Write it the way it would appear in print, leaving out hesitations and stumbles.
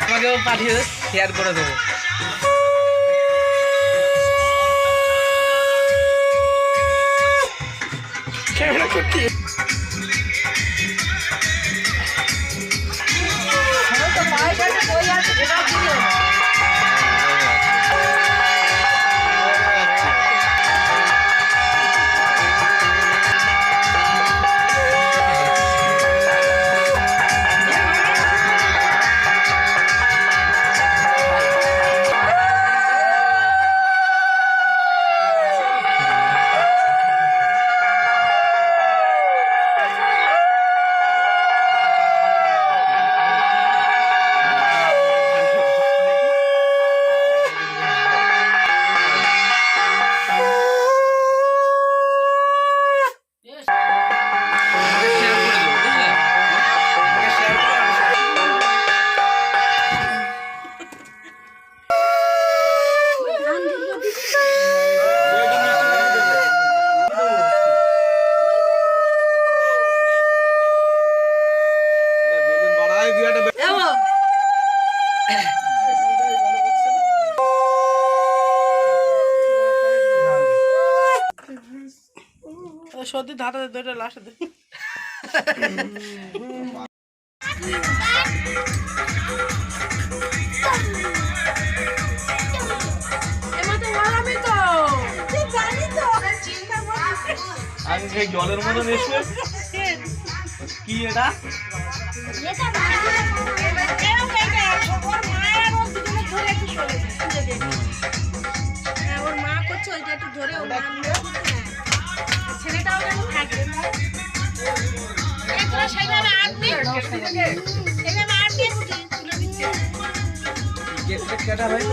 আমাকেও পাঠিয়ে শেয়ার করে দেবো। সত্যি ধাতা দুইটা লাস্ট জলের মতন এসে কি এটা ওর মা করছে ওইটা একটু ধরে ওর মা ছেলেটাও যেন থাকে সেইভাবে আটবে সেইভাবে আটবে তুলে দিচ্ছে কেটা ভাই